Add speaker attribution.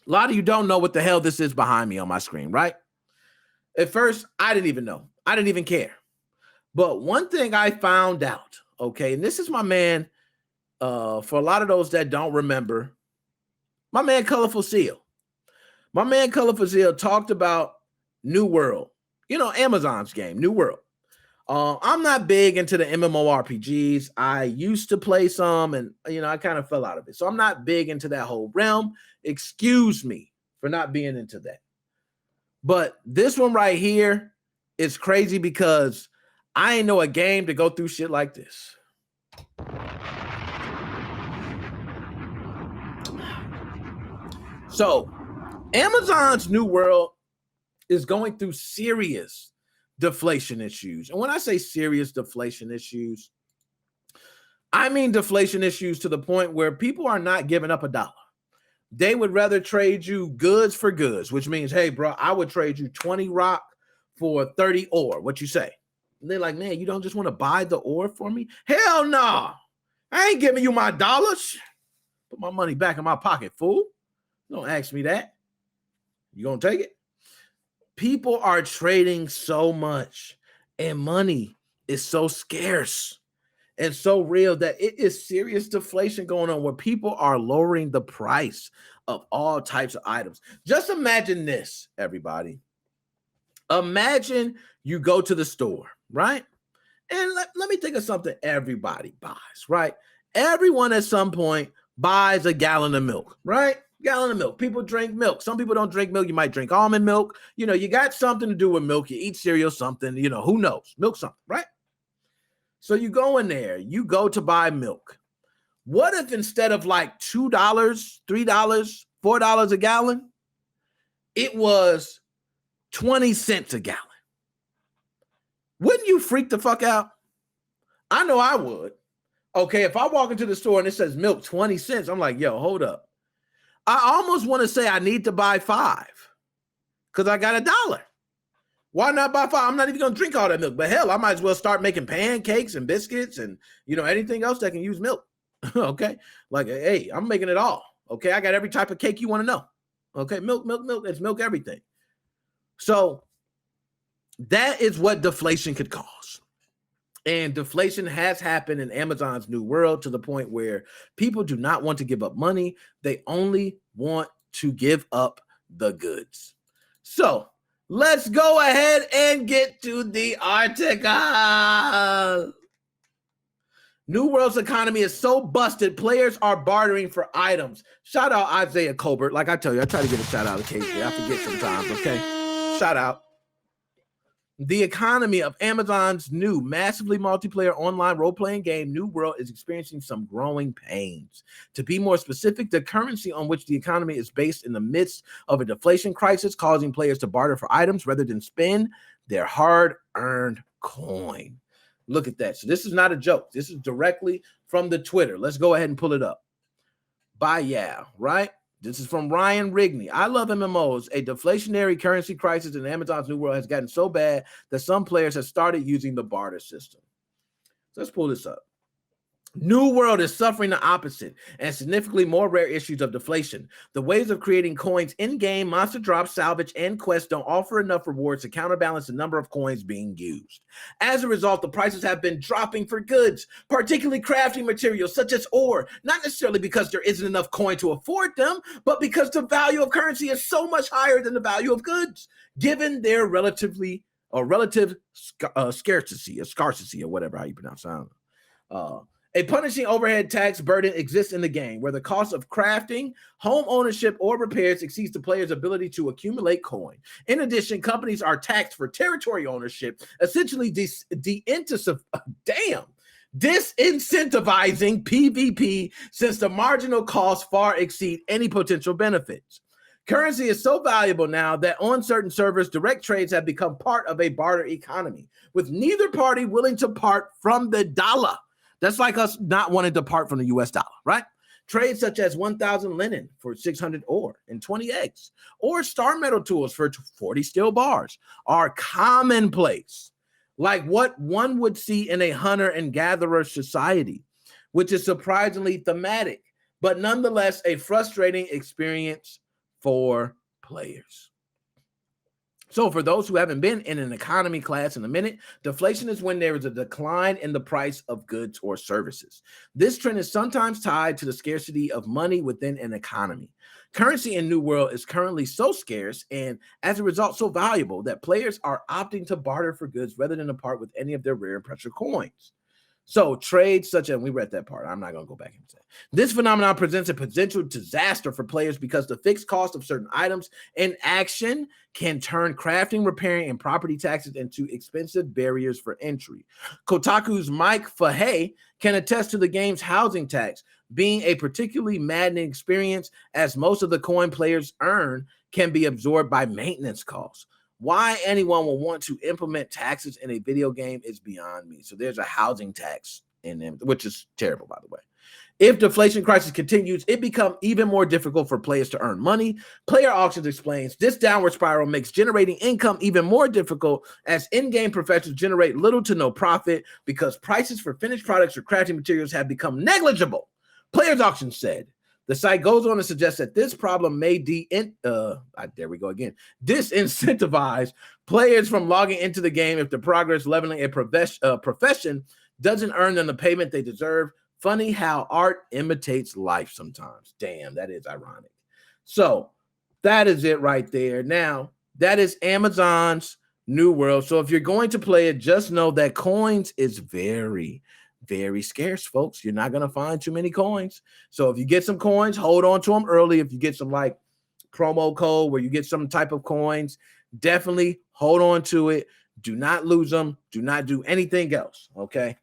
Speaker 1: A lot of you don't know what the hell this is behind me on my screen, right? At first, I didn't even know. I didn't even care. But one thing I found out, okay, and this is my man, for a lot of those that don't remember, my man Colorful Seal. My man Colorful Seal talked about New World, Amazon's game, New World. I'm not big into the MMORPGs. I used to play some and, I kind of fell out of it. So I'm not big into that whole realm. Excuse me for not being into that. But this one right here is crazy because I ain't know a game to go through shit like this. So Amazon's New World is going through serious deflation issues. And when I say serious deflation issues, I mean deflation issues to the point where people are not giving up $1. They would rather trade you goods for goods, which means, hey, bro, I would trade you 20 rock for 30 ore. What you say? And they're like, man, you don't just want to buy the ore for me? Hell no. I ain't giving you my dollars. Put my money back in my pocket, fool. Don't ask me that. You gonna take it? People are trading so much, and money is so scarce and so real that it is serious deflation going on where people are lowering the price of all types of items. Just imagine this, everybody. Imagine you go to the store, right? And let me think of something everybody buys, right? Everyone at some point buys a gallon of milk, right? Gallon of milk. People drink milk. Some people don't drink milk. You might drink almond milk. You got something to do with milk. You eat cereal, something, who knows? Milk something, right? So you go in there, you go to buy milk. What if instead of like $2, $3, $4 a gallon, it was 20 cents a gallon? Wouldn't you freak the fuck out? I know I would. Okay, if I walk into the store and it says milk 20 cents, I'm like, yo, hold up. I almost want to say I need to buy 5 because I got $1. Why not buy 5? I'm not even going to drink all that milk. But hell, I might as well start making pancakes and biscuits and, anything else that can use milk. Okay? Like, hey, I'm making it all. Okay? I got every type of cake you want to know. Okay? Milk. It's milk everything. So that is what deflation could cause. And deflation has happened in Amazon's New World to the point where people do not want to give up money. They only want to give up the goods. So let's go ahead and get to the article. New World's economy is so busted, players are bartering for items. Shout out Isaiah Colbert. Like I tell you, I try to give a shout out occasionally. I forget sometimes, okay? Shout out. The economy of Amazon's new massively multiplayer online role-playing game, New World, is experiencing some growing pains. To be more specific, the currency on which the economy is based in the midst of a deflation crisis, causing players to barter for items rather than spend their hard-earned coin. Look at that. So this is not a joke. This is directly from the Twitter. Let's go ahead and pull it up. Right? This is from Ryan Rigney. I love MMOs. A deflationary currency crisis in Amazon's New World has gotten so bad that some players have started using the barter system. So let's pull this up. New World is suffering the opposite and significantly more rare issues of deflation. The ways of creating coins in-game, monster drops, salvage, and quests don't offer enough rewards to counterbalance the number of coins being used. As a result, the prices have been dropping for goods, particularly crafting materials such as ore, not necessarily because there isn't enough coin to afford them, but because the value of currency is so much higher than the value of goods, given their relative scarcity, or whatever, how you pronounce it. A punishing overhead tax burden exists in the game, where the cost of crafting, home ownership, or repairs exceeds the player's ability to accumulate coin. In addition, companies are taxed for territory ownership, essentially disincentivizing PvP, since the marginal costs far exceed any potential benefits. Currency is so valuable now that on certain servers, direct trades have become part of a barter economy, with neither party willing to part from the dollar. That's like us not wanting to part from the US dollar, right? Trades such as 1,000 linen for 600 ore and 20 eggs, or star metal tools for 40 steel bars are commonplace, like what one would see in a hunter and gatherer society, which is surprisingly thematic, but nonetheless a frustrating experience for players. So for those who haven't been in an economy class in a minute, deflation is when there is a decline in the price of goods or services. This trend is sometimes tied to the scarcity of money within an economy. Currency in New World is currently so scarce and as a result so valuable that players are opting to barter for goods rather than to part with any of their rare and precious coins. So trades such as, we read that part, I'm not going to go back and say. This phenomenon presents a potential disaster for players because the fixed cost of certain items in action can turn crafting, repairing, and property taxes into expensive barriers for entry. Kotaku's Mike Fahey can attest to the game's housing tax being a particularly maddening experience as most of the coin players earn can be absorbed by maintenance costs. Why anyone will want to implement taxes in a video game is beyond me. So there's a housing tax in them, which is terrible, by the way. If deflation crisis continues, it becomes even more difficult for players to earn money. PlayerAuctions explains this downward spiral makes generating income even more difficult as in-game professionals generate little to no profit because prices for finished products or crafting materials have become negligible. PlayerAuctions said. The site goes on to suggest that this problem may disincentivize players from logging into the game if the progress leveling a profession doesn't earn them the payment they deserve. Funny how art imitates life sometimes. Damn, that is ironic. So that is it right there. Now, that is Amazon's New World. So if you're going to play it, just know that coins is very scarce, folks. You're not going to find too many coins. So if you get some coins, hold on to them early. If you get some like promo code where you get some type of coins, definitely hold on to it. Do not lose them. Do not do anything else. Okay.